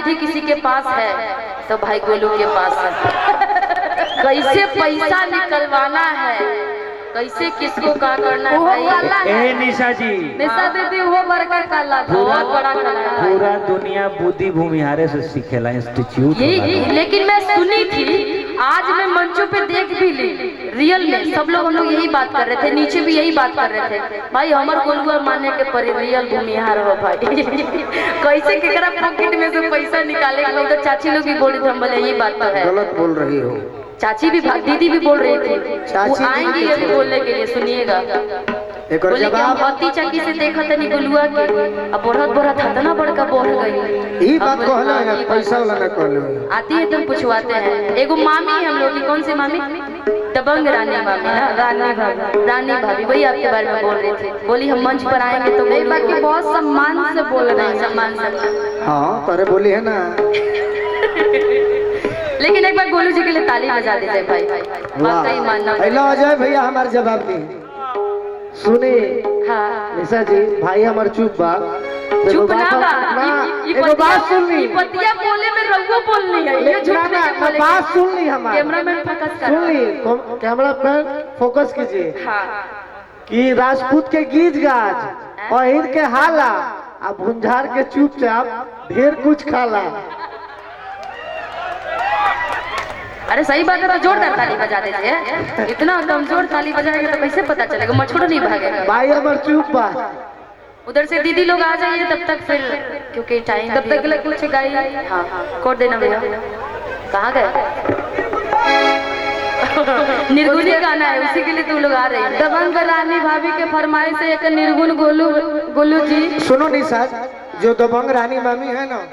निधि किसी के पास है तो भाई गोलू के पास है। कैसे पैसा निकलवाना है, कैसे किसको क्या करना है भाई। ए निशा जी, निशा दीदी वो बड़का काला था, बहुत बड़ा काला है। पूरा दुनिया बुद्धि भूमिहारे से सीखेला इंस्टीट्यूट। लेकिन मैं सुनी थी, आज मैं मंचों पे देख भी ली, रियल में सब लोग हम लोग यही बात कर रहे थे, नीचे भी यही बात कर रहे थे, भाई हमार गोलुआ माने के पर रियल भूमिहार हो भाई। कैसे केकरा पॉकेट में से पैसा निकाले, उधर चाची लोग भी बोल रहे थे, हम बोले यही बात तो है। गलत बोल रही हो। चाची भी, दीदी भी बोल रही थी, वो आएंगी ये भी बोलने के लिए, सुनिएगा। बोले कि हम भक्ति चक्की से देखा था निगुलुआ के, अब बढ़त था ना बड़का बढ़ गई। ये बात कहना है, पैसा वाला ना कहले। आती है तुम पूछवाते हैं। एगो मामी है हम लोग की, कौन सी मामी? दबंग रानी मामी ना, रानी भाभी वही आपके बारे में बोल रही थी। बोली हम मंच पर आएंगे तो नहीं, बाकी बहुत सम्मान से बोल रहे हैं, सम्मान से। हाँ पर बोली है ना। लेकिन एक बार गोलू जी के लिए ताली बजा दीजिए भाई, वाकई मानना। अजय भैया हमारे जवाब दी सुने। हाँ निशा जी, भाई हमार चुप बा, चुप ना बा, एगो बात सुन ली। पतिया बोले में रघुओ बोलनी है, ये झूठ नहीं बोले। बात सुन ली हमारी, कैमरामैन फोकस कर, सुन ली, कैमरा मैन फोकस कीजिए। हाँ कि राजपूत के गीत गाज, अहिर के हाला, अब भुंझार के चुपचाप ढेर कुछ खाला। अरे सही बात है, तो जोरदार ताली बजा दीजिए। इतना कमजोर ताली बजाएंगे तो कैसे पता चलेगा, मछुड़ नहीं भागेगा। भाई हमार चुप बा। उधर से दीदी लोग आ जाइए तब तक, फिर क्योंकि टाइम तब तक लग कुछ गाई। हाँ कोड देना भैया। कहाँ गए? निर्गुणी गाना है, उसी के लिए तुम लोग आ रहे हैं। दबंग रानी भाभी के फरमाइश से एक निर्गुण गोलू जी। सुनो निशा, जो दबंग रानी मामी है ना,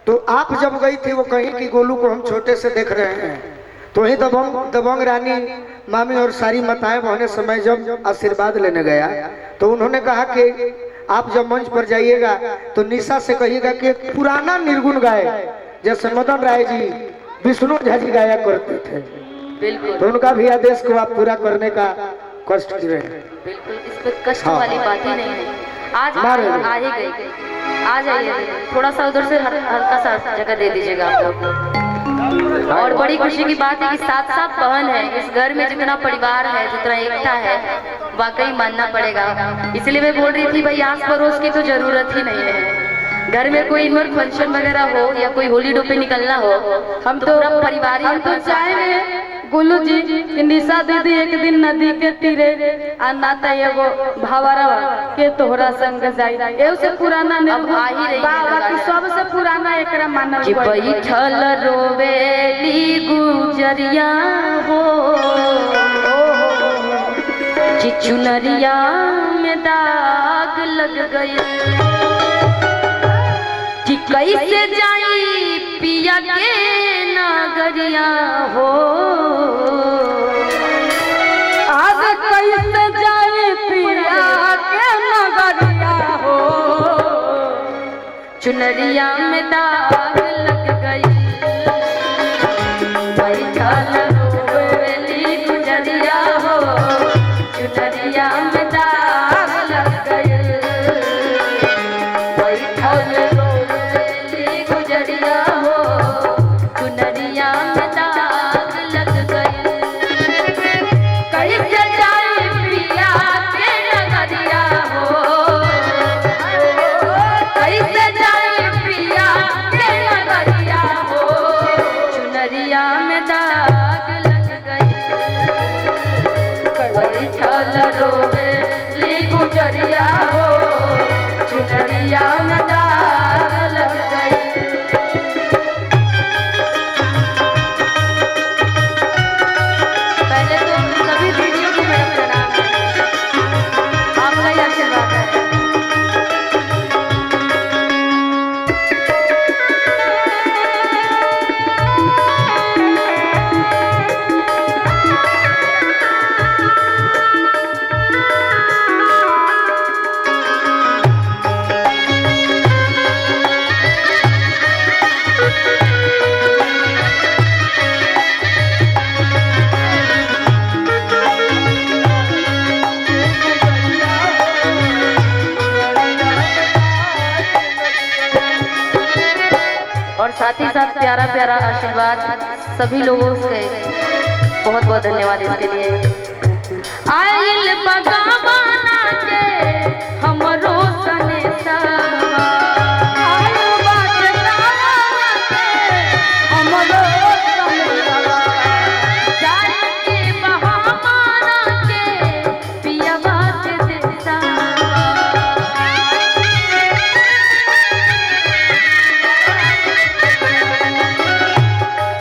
तो आप जब गई थी वो कहीं कि गोलू को हम छोटे से देख रहे हैं, तो ही दबंग रानी मामी और सारी माताएं बहने समय जब आशीर्वाद लेने गया तो उन्होंने कहा कि आप जब मंच पर जाइएगा तो निशा से कहिएगा कि एक पुराना निर्गुण गाए, जैसे मदन राय जी, विष्णु झा जी गाया करते थे। बिल्कुल, तो उनका भी आदेश को आप पूरा करने का कष्ट करें। बिल्कुल, इस पे कष्ट वाली बात ही नहीं है। आज आ ही गई, आ जाइए, थोड़ा सा उधर से हल्का सा जगह दे दीजिएगा आप लोग। और बड़ी खुशी की बात है कि साथ साथ बहन है, इस घर में जितना परिवार है, जितना एकता है, वाकई मानना पड़ेगा। इसलिए मैं बोल रही थी भाई, आस पड़ोस की तो जरूरत ही नहीं है। घर में कोई इनवर फंक्शन वगैरह हो या कोई होली डे पे निकलना हो, हम तो परिवार, हम तो चाहे गोलू जी कि निशा दीदी एक दिन नदी के तीरे नाता एगो भावरवा के तोहरा संग जाई, ए से पुराना ने आ ही रही बाकी सबसे पुराना एकरा मानल कि बैठल रोवेली गुजरिया हो, कि चुनरिया में दाग लग गई, कि कैसे जाई पिया के नगरिया हो, आज कैसे जाई पिया के नगरिया हो, चुनरिया में दाग लग गई, बैठल रोवेली गुजरिया हो, चुनरिया में दाग लग गई, बैठल रोवेली गुजरिया हो, चुनरिया में दाग लग गई, कैसे जाई पिया के नगरिया हो, कैसे जाई पिया के नगरिया हो, और साथ ही साथ प्यारा प्यारा आशीर्वाद सभी लोगों से बहुत बहुत धन्यवाद इसके लिए। आइल बगावाना के हमरो सने सवा, आइल बगावाना के हमरो सने सवा, जाए के बहावाना के पियवा के देसा।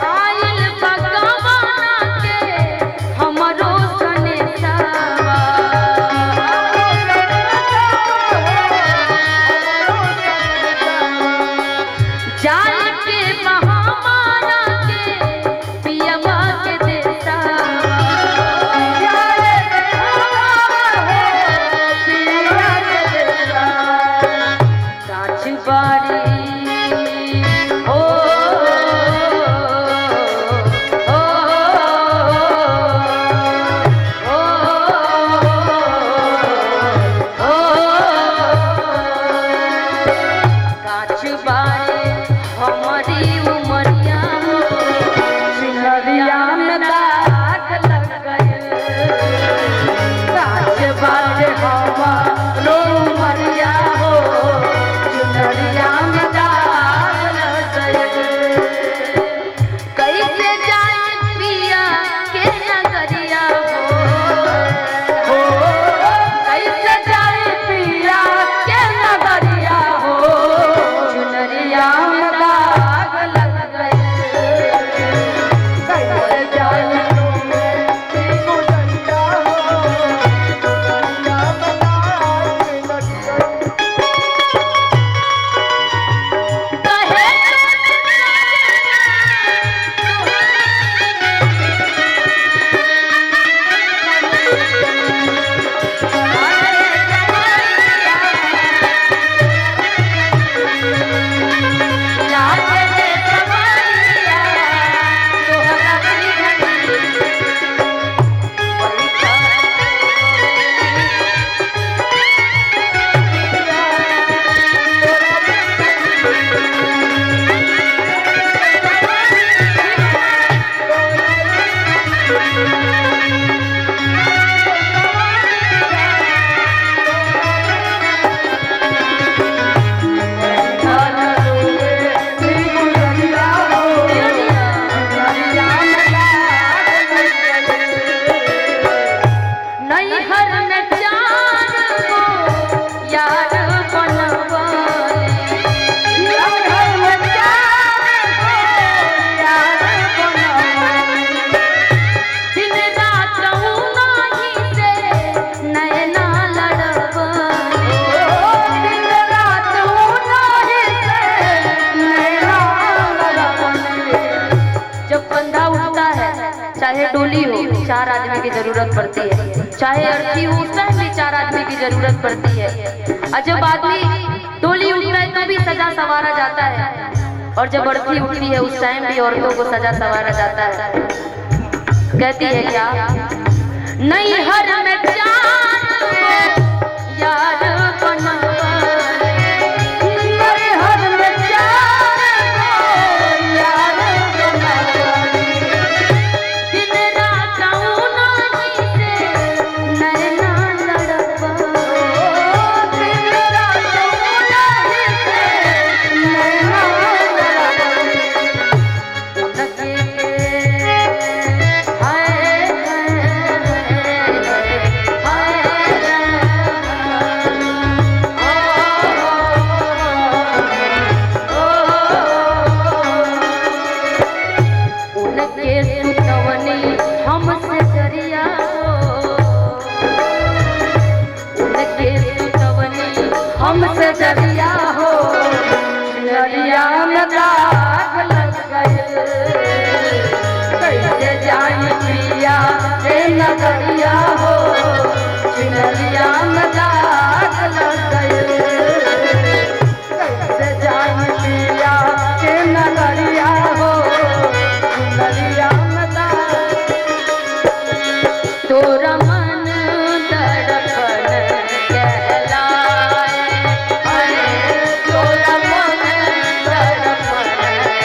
आइल बगावाना के हमरो सने सवा, जाए के बहावाना के पियवा के देसा। कांच बाड़ी ओ कांच बाड़ी हमारी उमरिया चिनरिया में दाग लग गए। कांच बाड़ी हमारो उमरिया हो चिनरिया में दाग लग गए। कैसे जाए पिया के नगरिया हो, कैसे जाए पिया के नगरिया हो चुनरिया में दाग लग गए। कैसे जाए नैहर में जान को यार बनवाले, नैहर में जान को यार बनवाले, दिन रात उन्हीं से नैना लड़वाले, दिन रात उन्हीं से नैना लड़वाले। जब बंदा उठता है चाहे डोली हो 4 आदमी की जरूरत पड़ती है, चाहे अर्थी हो उस टाइम भी 4 आदमी की जरूरत पड़ती है। और जब आदमी डोली उठता है तो भी सजा सवारा जाता है, और जब अर्थी उठती है उस टाइम भी औरतों को सजा सवारा जाता है। कहती है क्या, नैहर में जान को यार बनवाले, नैहर में जान को यार बनवाले, दिन रात उन्हीं से नैना लड़वाले, दिन रात उन्हीं से नैना लड़वाले। उनके हाय उनके सुतवनी हमसे जरिया हो, उनके सुतवनी हमसे जरिया हो नरिया में दाग लग गए। कैसे जाए पिया के नगरिया हो चिनरिया में दाग लग गए। कैसे जाए पिया के नगरिया हो चिनरिया में दाग। तोरा मन धड़कन कहलाए, तोरा मन धड़कन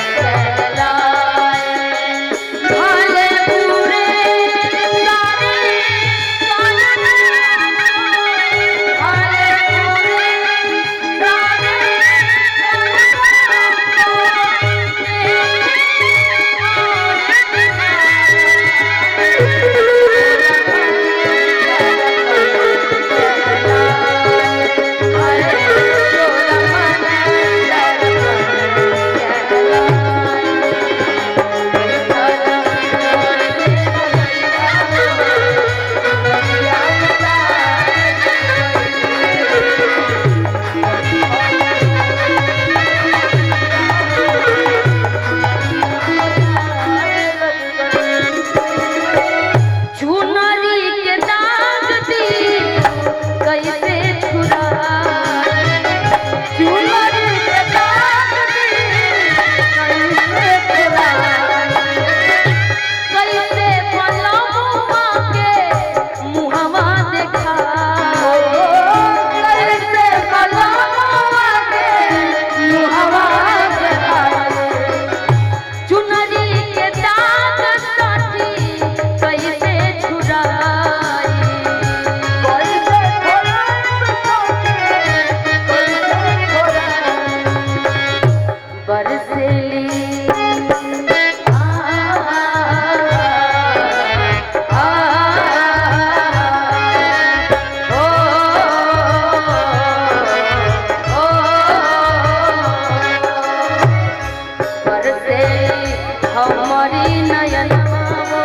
हमारी नयनवा हो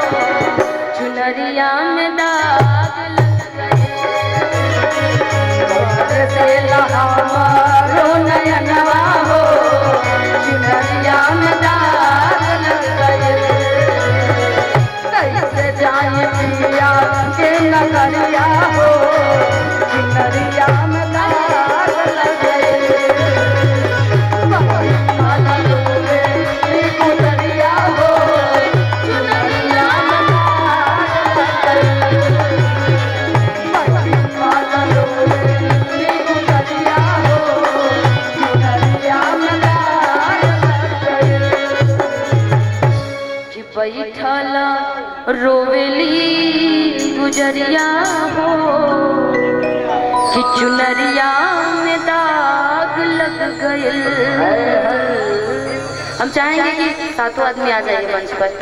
चुनरिया में दाग लग गए हमारो नयनवा हो चुनरिया में दाग लग गए कैसे जाए पिया के नगरिया हो चुनरिया में दाग लग गए गुजरिया हो चुनरिया में दाग बैठल रोवेली गुजरिया हो कि चुनरिया में दाग लग गए। हम चाहेंगे कि सातों आदमी आ जाइए मंच पर।